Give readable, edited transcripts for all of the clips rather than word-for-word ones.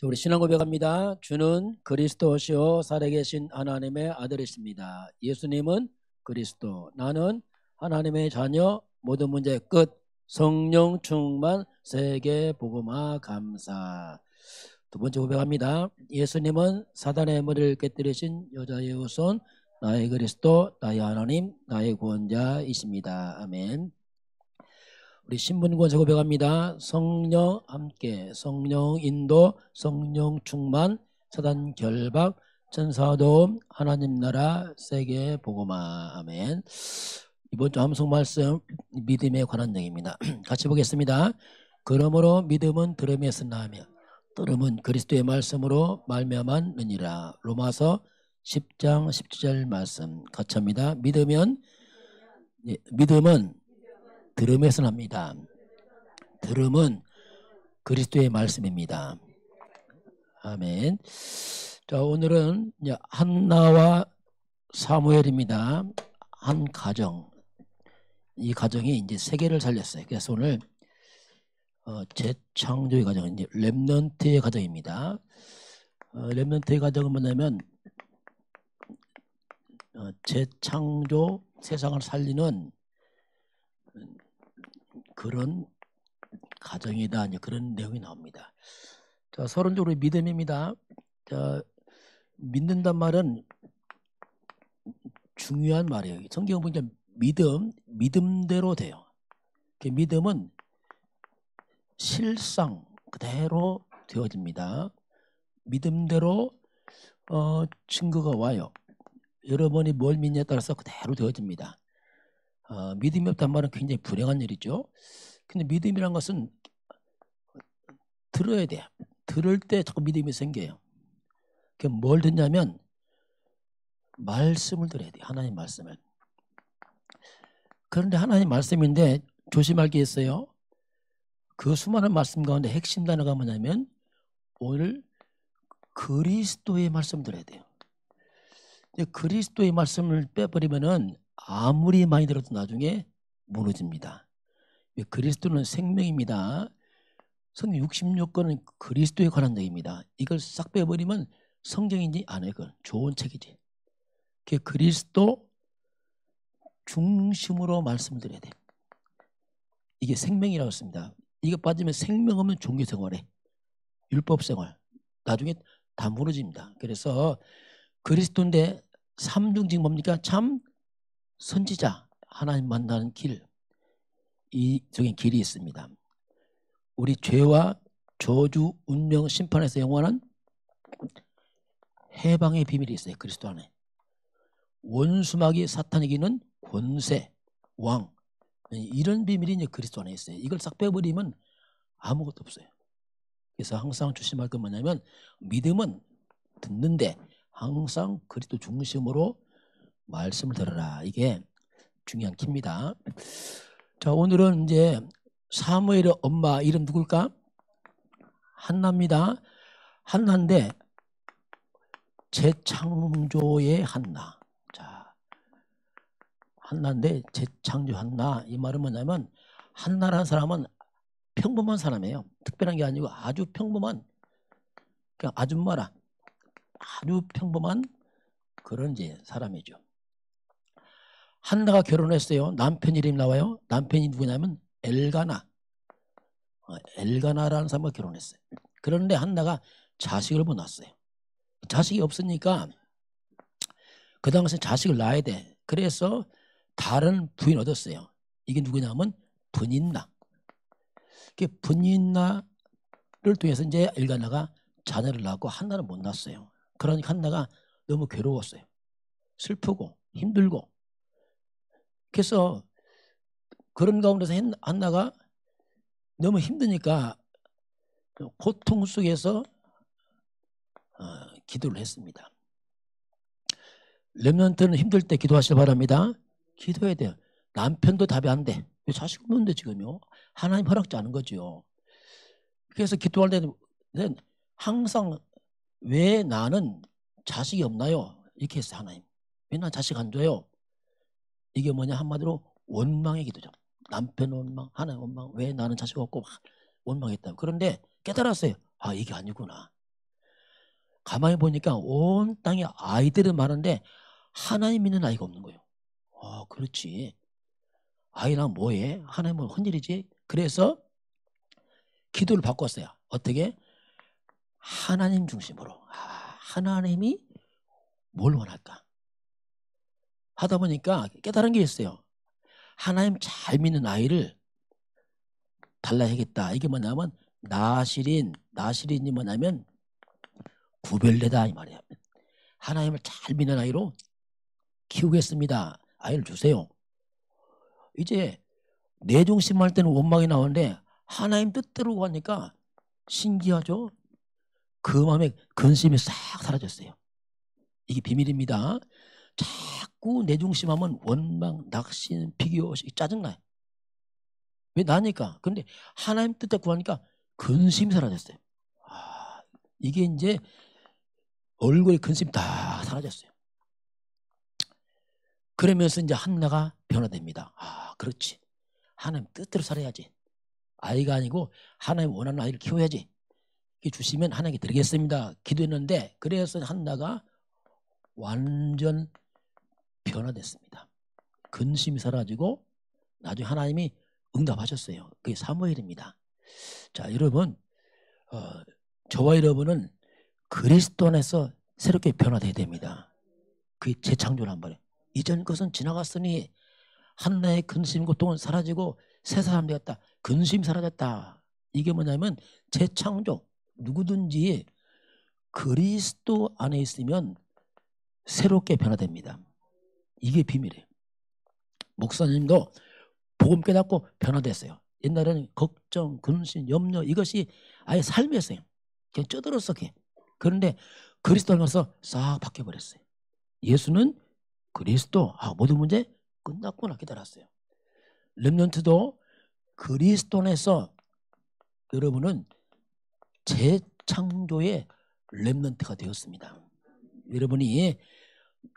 우리 신앙 고백합니다. 주는 그리스도시요 살아계신 하나님의 아들이십니다. 예수님은 그리스도, 나는 하나님의 자녀, 모든 문제의 끝, 성령 충만, 세계 복음화 감사. 두 번째 고백합니다. 예수님은 사단의 머리를 깨뜨리신 여자의 후손, 나의 그리스도, 나의 하나님, 나의 구원자이십니다. 아멘. 우리 신분권세 고백합니다. 성령 함께, 성령 인도, 성령 충만, 사단 결박, 천사 도움, 하나님 나라, 세계 복음화. 아멘. 이번 주 함성 말씀 믿음에 관한 내용입니다. 같이 보겠습니다. 그러므로 믿음은 들음에서 나며 들음은 그리스도의 말씀으로 말미암았느니라. 로마서 10장 17절 말씀 같이 합니다. 믿음은 들음에서 납니다. 들음은 그리스도의 말씀입니다. 아멘. 자, 오늘은 한나와 사무엘입니다. 한 가정. 이 가정이 이제 세계를 살렸어요. 그래서 오늘 재창조의 가정, 이제 렘넌트의 가정입니다. 렘넌트의 가정은 뭐냐면 재창조 세상을 살리는 그런 가정이다. 이제 그런 내용이 나옵니다. 자, 서론적으로 믿음입니다. 자, 믿는단 말은 중요한 말이에요. 성경 보니까 믿음대로 돼요. 믿음은 실상 그대로 되어집니다. 믿음대로 증거가 와요. 여러분이 뭘 믿냐에 따라서 그대로 되어집니다. 믿음이 없단 말은 굉장히 불행한 일이죠. 근데 믿음이란 것은 들어야 돼요. 들을 때 자꾸 믿음이 생겨요. 뭘 듣냐면 말씀을 들어야 돼요. 하나님 말씀을. 그런데 하나님 말씀인데 조심할 게 있어요. 그 수많은 말씀 가운데 핵심 단어가 뭐냐면 오늘 그리스도의 말씀 들어야 돼요. 그리스도의 말씀을 빼버리면은 아무리 많이 들어도 나중에 무너집니다. 그리스도는 생명입니다. 성경 66권은 그리스도에 관한 얘기입니다. 이걸 싹 빼버리면 성경인지 아니에요. 그건 좋은 책이지. 그리스도 중심으로 말씀을 드려야 돼. 이게 생명이라고 했습니다. 이거 빠지면 생명 없는 종교생활에 율법생활 나중에 다 무너집니다. 그래서 그리스도인데 삼중직 뭡니까? 참 선지자, 하나님 만나는 길, 이 중에 길이 있습니다. 우리 죄와 저주, 운명, 심판에서 영원한 해방의 비밀이 있어요. 그리스도 안에. 원수마귀 사탄에게는 권세, 왕, 이런 비밀이 이제 그리스도 안에 있어요. 이걸 싹 빼버리면 아무것도 없어요. 그래서 항상 조심할 건 뭐냐면 믿음은 듣는데 항상 그리스도 중심으로 말씀을 들어라. 이게 중요한 키입니다. 자, 오늘은 이제 사무엘의 엄마 이름 누굴까? 한나입니다. 한나인데 재창조의 한나. 자, 한나인데 재창조 한나. 이 말은 뭐냐면 한나라는 사람은 평범한 사람이에요. 특별한 게 아니고 아주 평범한, 그냥 아줌마라, 아주 평범한 그런 이제 사람이죠. 한나가 결혼했어요. 남편 이름이 나와요. 남편이 누구냐면 엘가나. 엘가나라는 사람과 결혼했어요. 그런데 한나가 자식을 못 낳았어요. 자식이 없으니까 그 당시에 자식을 낳아야 돼. 그래서 다른 부인 얻었어요. 이게 누구냐면 분인나. 분인나를 통해서 이제 엘가나가 자녀를 낳고 한나는 못 낳았어요. 그러니까 한나가 너무 괴로웠어요. 슬프고 힘들고. 그래서 그런 가운데서 한나가 너무 힘드니까 고통 속에서 기도를 했습니다. 렘넌트는 힘들 때 기도하시기 바랍니다. 기도해야 돼요. 남편도 답이 안 돼. 자식 없는데 지금요. 하나님 허락지 않은 거죠. 그래서 기도할 때는 항상 왜 나는 자식이 없나요? 이렇게 했어요. 하나님. 왜 난 자식 안 줘요? 이게 뭐냐 한마디로 원망의 기도죠. 남편 원망, 하나님 원망, 왜 나는 자식 없고 원망했다. 그런데 깨달았어요. 아, 이게 아니구나. 가만히 보니까 온 땅에 아이들은 많은데 하나님 믿는 아이가 없는 거예요. 그렇지. 아이랑 뭐해? 하나님은 헌일이지. 그래서 기도를 바꿨어요. 어떻게? 하나님 중심으로. 하나님이 뭘 원할까? 하다 보니까 깨달은 게 있어요. 하나님 잘 믿는 아이를 달라야겠다. 이게 뭐냐면 나시린이 뭐냐면 구별되다 이 말이야. 하나님을 잘 믿는 아이로 키우겠습니다. 아이를 주세요. 이제 내 중심할 때는 원망이 나오는데 하나님 뜻대로 가니까 신기하죠? 그 마음에 근심이 싹 사라졌어요. 이게 비밀입니다. 자꾸 내 중심하면 원망, 낙심, 비교, 짜증나요. 왜 나니까. 근데 하나님 뜻대로 구하니까 근심이 사라졌어요. 이게 이제 얼굴에 근심이 다 사라졌어요. 그러면서 이제 한나가 변화됩니다. 그렇지. 하나님 뜻대로 살아야지. 아이가 아니고 하나님 원하는 아이를 키워야지. 주시면 하나님께 드리겠습니다. 기도했는데 그래서 한나가 완전 변화됐습니다. 근심이 사라지고 나중에 하나님이 응답하셨어요. 그게 사무엘입니다. 자, 여러분, 저와 여러분은 그리스도 안에서 새롭게 변화돼야 됩니다. 그게 재창조란 말이에요. 이전 것은 지나갔으니 한나의 근심 고통은 사라지고 새 사람 되었다. 근심이 사라졌다. 이게 뭐냐면 재창조. 누구든지 그리스도 안에 있으면 새롭게 변화됩니다. 이게 비밀이에요. 목사님도 복음 깨닫고 변화됐어요. 옛날에는 걱정, 근심, 염려 이것이 아예 삶이었어요. 그냥 쩌들었어. 그런데 그리스도 안에 가서 싹 바뀌어버렸어요. 예수는 그리스도 모든 문제 끝났구나 깨달았어요. 렘넌트도 그리스도 안에서 여러분은 재창조의 렘넌트가 되었습니다. 여러분이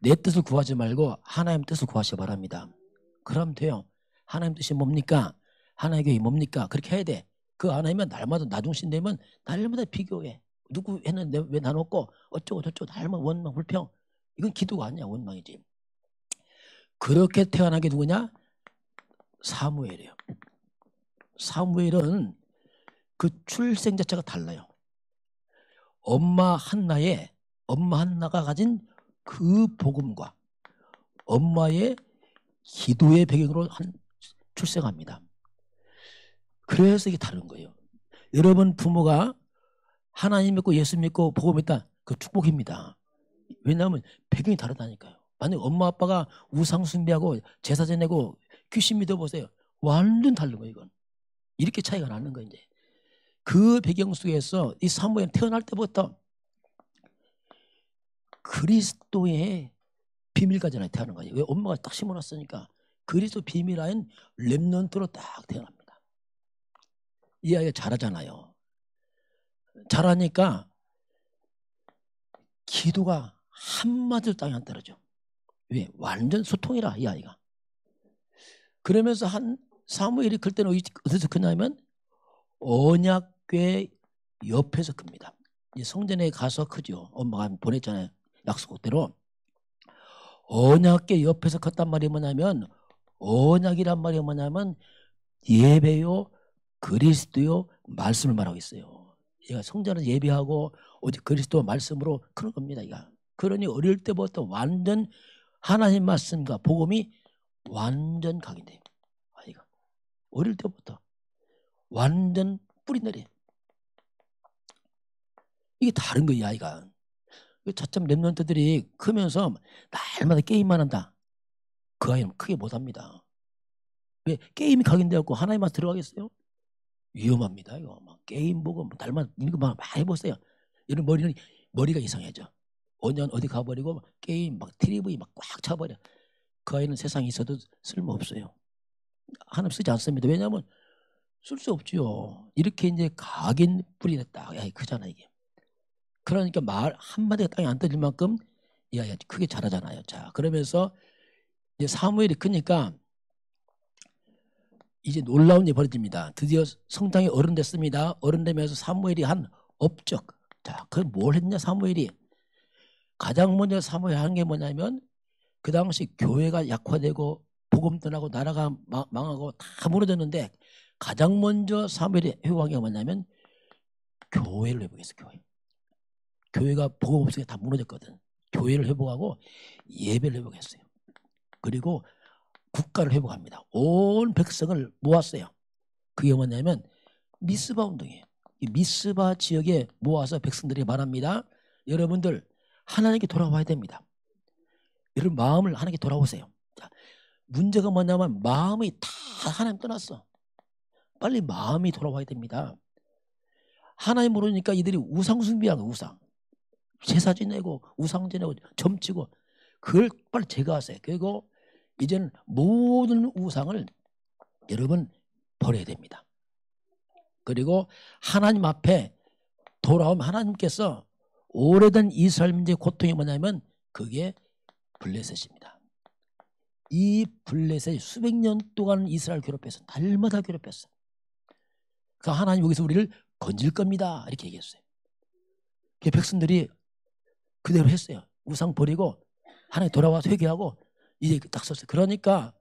내 뜻을 구하지 말고 하나님 뜻을 구하시기 바랍니다. 그럼 돼요. 하나님 뜻이 뭡니까? 하나님의 교회 뭡니까? 그렇게 해야 돼. 그 안 하면 날마다 나중심 되면 날마다 비교해. 누구 했는데 왜 난 없고 어쩌고 저쩌고 날마다 원망 불평. 이건 기도가 아니야. 원망이지. 그렇게 태어난 게 누구냐? 사무엘이에요. 사무엘은 그 출생 자체가 달라요. 엄마 한나가 가진 그 복음과 엄마의 기도의 배경으로 출생합니다. 그래서 이게 다른 거예요. 여러분 부모가 하나님 믿고 예수 믿고 복음 믿다. 그 축복입니다. 왜냐하면 배경이 다르다니까요. 만약 엄마 아빠가 우상 숭배하고 제사 지내고 귀신 믿어보세요. 완전 다른 거예요. 이건. 이렇게 차이가 나는 거예요. 이제. 그 배경 속에서 이 사무엘 태어날 때부터 그리스도의 비밀 가지나 태어나는 거예요. 왜 엄마가 딱 심어놨으니까 그리스도 비밀 아인 렘넌트로 딱 태어납니다. 이 아이가 잘하잖아요. 잘하니까 기도가 한마디도 땅에 안 떨어져. 왜? 완전 소통이라 이 아이가. 그러면서 한 사무엘이 클 때는 어디서 크냐면 언약궤 옆에서 큽니다. 성전에 가서 크죠. 엄마가 보냈잖아요. 약속대로. 언약궤 옆에서 컸단 말이 뭐냐면 언약이란 말이 뭐냐면 예배요 그리스도요 말씀을 말하고 있어요. 얘가 성전을 예배하고 오직 그리스도 말씀으로 크는 겁니다. 얘가. 그러니 어릴 때부터 완전 하나님 말씀과 복음이 완전 각인돼요. 아이가 어릴 때부터 완전 뿌리내려. 이게 다른 거예요. 아이가. 차츰 렘넌트들이 크면서 날마다 게임만 한다. 그 아이는 크게 못합니다. 왜? 게임이 각인되었고 하나님만 들어가겠어요? 위험합니다. 이거 막 게임 보고 날마다 이거 막 해보세요. 이런 머리가 이상해져. 언제 어디 가버리고 게임 막 TV 막 꽉 차버려. 그 아이는 세상에 있어도 쓸모없어요. 하나님 쓰지 않습니다. 왜냐하면 쓸 수 없지요. 이렇게 이제 각인 뿌리냈다. 야, 크잖아 이게. 그러니까 말 한마디가 땅에 안 떨릴 만큼 이 아이가 크게 자라잖아요. 자, 그러면서 이제 사무엘이 크니까 이제 놀라운 일이 벌어집니다. 드디어 성장이 어른 됐습니다. 어른 되면서 사무엘이 한 업적. 자, 그걸 뭘 했냐 사무엘이. 가장 먼저 사무엘 한 게 뭐냐면 그 당시 교회가 약화되고 복음 떠나고 나라가 망하고 다 무너졌는데 가장 먼저 사무엘이 회복한 게 뭐냐면 교회를 회복했어. 교회가 복음 없으니까 다 무너졌거든. 교회를 회복하고 예배를 회복했어요. 그리고 국가를 회복합니다. 온 백성을 모았어요. 그게 뭐냐면 미스바 운동이에요. 이 미스바 지역에 모아서 백성들이 말합니다. 여러분들 하나님께 돌아와야 됩니다. 여러분 마음을 하나님께 돌아오세요. 자, 문제가 뭐냐면 마음이 다 하나님 떠났어. 빨리 마음이 돌아와야 됩니다. 하나님 모르니까 이들이 우상 숭배한 거. 우상. 제사 지내고 우상 지내고 점치고 그걸 빨리 제거하세요. 그리고 이제는 모든 우상을 여러분 버려야 됩니다. 그리고 하나님 앞에 돌아오면 하나님께서 오래된 이스라엘 민족의 고통이 뭐냐면 그게 블레셋입니다. 이 블레셋이 수백 년 동안 이스라엘 괴롭혔어. 날마다 괴롭혔어. 그러니까 하나님 여기서 우리를 건질 겁니다. 이렇게 얘기했어요. 그 백성들이 그대로 했어요. 우상 버리고 하나님 돌아와서 회개하고 이제 딱 썼어요. 그러니까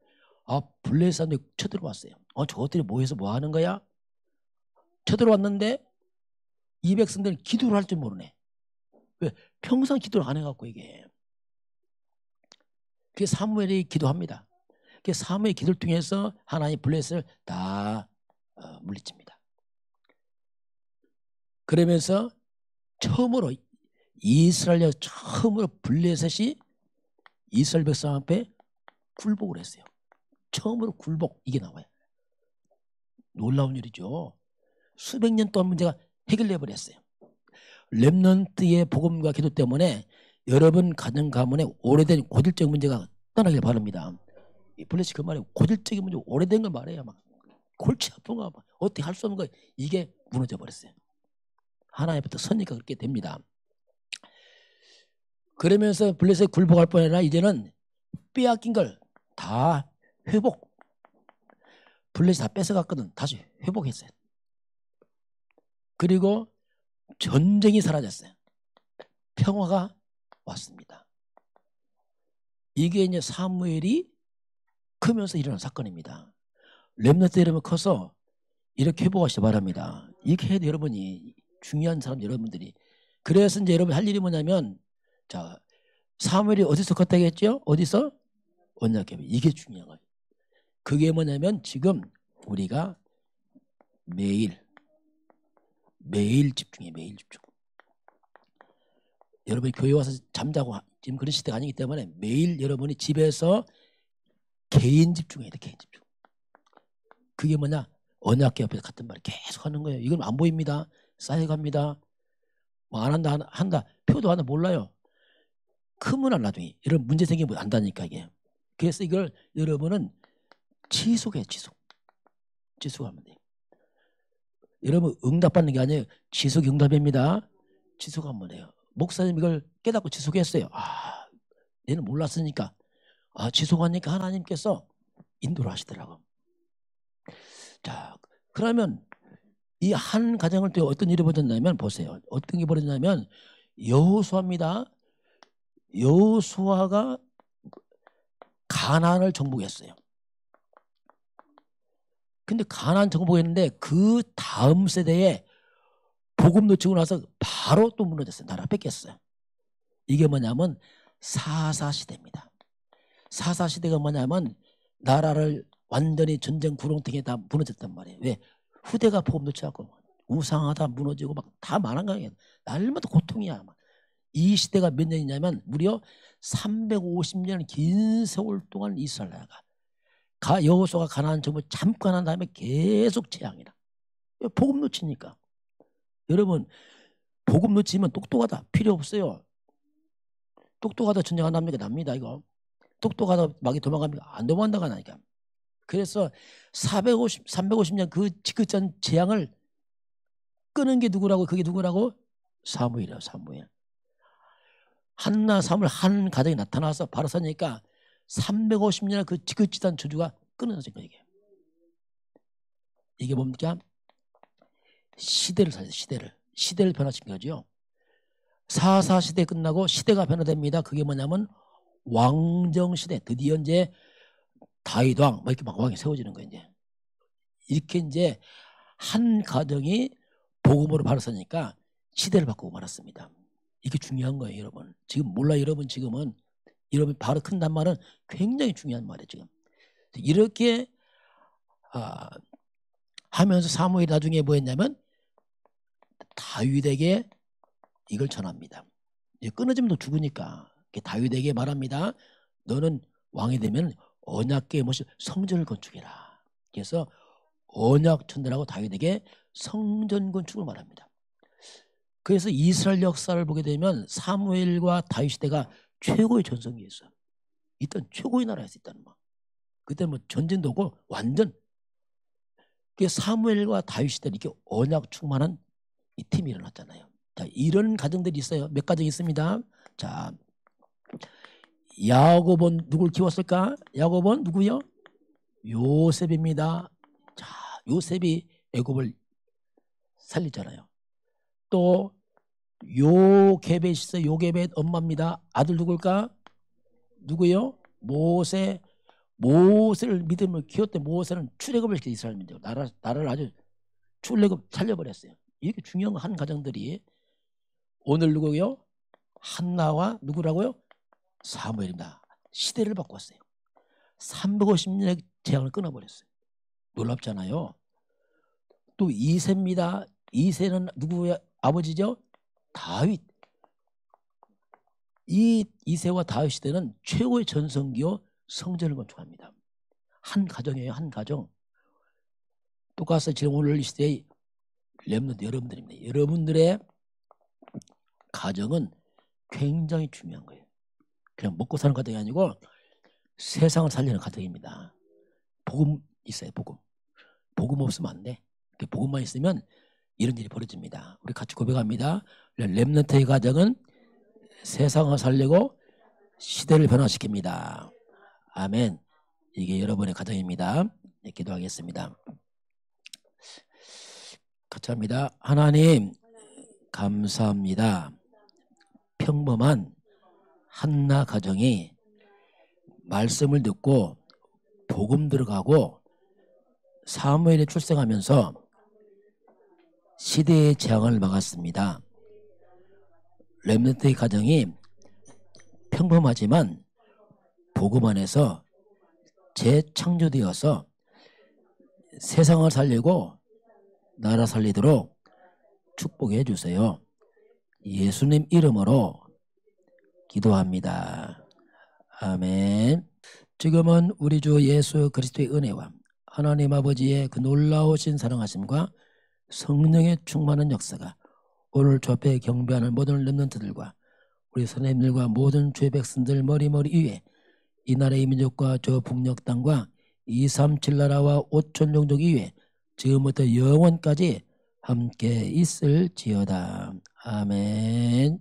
블레셋 사람들이 쳐들어왔어요. 저것들이 모여서 뭐 하는 거야? 쳐들어왔는데 이 백성들은 기도를 할 줄 모르네. 왜? 평생 기도를 안 해갖고 이게. 그게 사무엘이 기도합니다. 그게 사무엘의 기도를 통해서 하나님 블레셋을 다 물리칩니다. 그러면서 처음으로 이스라엘 처음으로 블레셋이 이스라엘 백성 앞에 굴복을 했어요. 처음으로 굴복 이게 나와요. 놀라운 일이죠. 수백 년 동안 문제가 해결돼 버렸어요. 렘넌트의 복음과 기도 때문에 여러분 가정 가문에 오래된 고질적 문제가 떠나길 바랍니다. 이 블레셋 그 말이 고질적인 문제 오래된 걸 말해요. 막 골치 아픈 거 막 어떻게 할 수 없는 거 이게 무너져 버렸어요. 하나님부터 선니까 그렇게 됩니다. 그러면서 블레셋 굴복할 뿐 아니라 이제는 빼앗긴 걸 다 회복. 블레셋 다 뺏어갔거든. 다시 회복했어요. 그리고 전쟁이 사라졌어요. 평화가 왔습니다. 이게 이제 사무엘이 크면서 일어난 사건입니다. 렘넌트 여러분 커서 이렇게 회복하시기 바랍니다. 이렇게 해야 돼 여러분이. 중요한 사람 여러분들이. 그래서 이제 여러분 할 일이 뭐냐면 자 사무엘이 어디서 컸다고 했죠? 어디서? 언약궤. 이게 중요한 거예요. 그게 뭐냐면 지금 우리가 매일 집중해. 매일 집중. 여러분이 교회 와서 잠자고 지금 그런 시대가 아니기 때문에 매일 여러분이 집에서 개인 집중해야 돼. 개인 집중. 그게 뭐냐? 언약궤 앞에서 같은 말을 계속 하는 거예요. 이건 안 보입니다. 쌓여갑니다. 뭐 안 한다 한다. 표도 하나 몰라요. 크면 안 나중에. 여러분 문제 생기면 안다니까 이게. 그래서 이걸 여러분은 지속해. 지속하면 돼요. 여러분 응답받는 게 아니에요. 지속 응답입니다. 지속하면 돼요. 목사님 이걸 깨닫고 지속했어요. 얘는 몰랐으니까. 지속하니까 하나님께서 인도를 하시더라고. 자, 그러면 이 한 가정을 또 어떤 일이 벌어졌냐면 보세요. 어떤 게 벌어졌냐면 여호수아입니다. 여호수아가 가나안을 정복했어요. 근데 가나안 정복했는데 그 다음 세대에 복음 놓치고 나서 바로 또 무너졌어요. 나라 뺏겼어요. 이게 뭐냐면 사사시대입니다. 사사시대가 뭐냐면 나라를 완전히 전쟁 구렁텅이에 다 무너졌단 말이에요. 왜? 후대가 복음 놓쳐갖고 우상하다 무너지고 막 다 망한 거예요. 날마다 고통이야. 이 시대가 몇 년이냐면 무려 350년 긴 세월 동안 이스라엘 나라가 여호수아가 가나안 정복 잠깐 한 다음에 계속 재앙이다. 복음 놓치니까. 여러분 복음 놓치면 똑똑하다 필요 없어요. 똑똑하다 전쟁 안 합니까? 납니다 이거. 똑똑하다 막이 도망갑니까? 안 도망간다가 나니까. 그래서 350년 그 지긋한 재앙을 끄는 게 누구라고? 그게 누구라고? 사무엘이에요. 사무엘. 한나 사무엘 한 가정이 나타나서 바로 서니까 350년 그 지긋지긋한 저주가 끊어진 거예요. 이게 뭡니까? 시대를 살려요. 시대를 변화시킨 거죠. 4.4 시대 끝나고 시대가 변화됩니다. 그게 뭐냐면 왕정시대. 드디어 이제 다윗왕 뭐 이렇게 막 왕이 세워지는 거예요. 이렇게 이제 한 가정이 복음으로 바로 서니까 시대를 바꾸고 말았습니다. 이게 중요한 거예요, 여러분. 지금 몰라 여러분 지금은 여러분 바로 큰단 말은 굉장히 중요한 말이에요. 지금 이렇게 하면서 사무엘이 나중에 뭐 했냐면 다윗에게 이걸 전합니다. 끊어지면 너 죽으니까 다윗에게 말합니다. 너는 왕이 되면 언약궤의 모실 성전을 건축해라. 그래서 언약 전달하고 다윗에게 성전 건축을 말합니다. 그래서 이스라엘 역사를 보게 되면 사무엘과 다윗 시대가 최고의 전성기였어. 이땐 최고의 나라였어. 있다는 거. 그때 뭐 전쟁도 없고 완전 사무엘과 다윗 시대는 이렇게 언약 충만한 이 팀이 일어났잖아요. 자, 이런 가정들이 있어요. 몇 가정 있습니다. 자, 야곱은 누굴 키웠을까? 야곱은 누구요? 요셉입니다. 자, 요셉이 애굽을 살리잖아요. 또 요게벳이 있어요. 요게벳 엄마입니다. 아들 누굴까? 누구요? 모세. 모세를 믿음을 키웠대. 모세는 출애굽을 시켜 이스라엘 민족 나라를 아주 출애굽 살려버렸어요. 이렇게 중요한 한 가정들이 오늘 누구요? 한나와 누구라고요? 사무엘입니다. 시대를 바꿨어요. 350년의 재앙을 끊어버렸어요. 놀랍잖아요. 또 이새입니다. 이새는 누구의 아버지죠? 다윗. 이 이새와 다윗 시대는 최고의 전성기요 성전을 건축합니다. 한 가정이에요. 한 가정. 똑같이 지금 오늘 이 시대의 렘넌트 여러분들입니다. 여러분들의 가정은 굉장히 중요한 거예요. 그냥 먹고 사는 가정이 아니고 세상을 살리는 가정입니다. 복음 있어요. 복음. 복음 없으면 안 돼. 복음만 있으면 이런 일이 벌어집니다. 우리 같이 고백합니다. 렘넌트의 가정은 세상을 살리고 시대를 변화시킵니다. 아멘. 이게 여러분의 가정입니다. 네, 기도하겠습니다. 같이 합니다. 하나님 감사합니다. 평범한 한나 가정이 말씀을 듣고 복음 들어가고 사무엘에 출생하면서 시대의 재앙을 막았습니다. 렘넌트의 가정이 평범하지만 복음 안에서 재창조되어서 세상을 살리고 나라 살리도록 축복해 주세요. 예수님 이름으로 기도합니다. 아멘. 지금은 우리 주 예수 그리스도의 은혜와 하나님 아버지의 그 놀라우신 사랑하심과 성령의 충만한 역사가 오늘 주 앞에 경배하는 모든 렘넌트들과 우리 선생님들과 모든 주의 백성들 머리머리 위에 이 나라의 민족과 저 북녘 땅과 237 나라와 5천 종족 위에 지금부터 영원까지 함께 있을지어다. 아멘.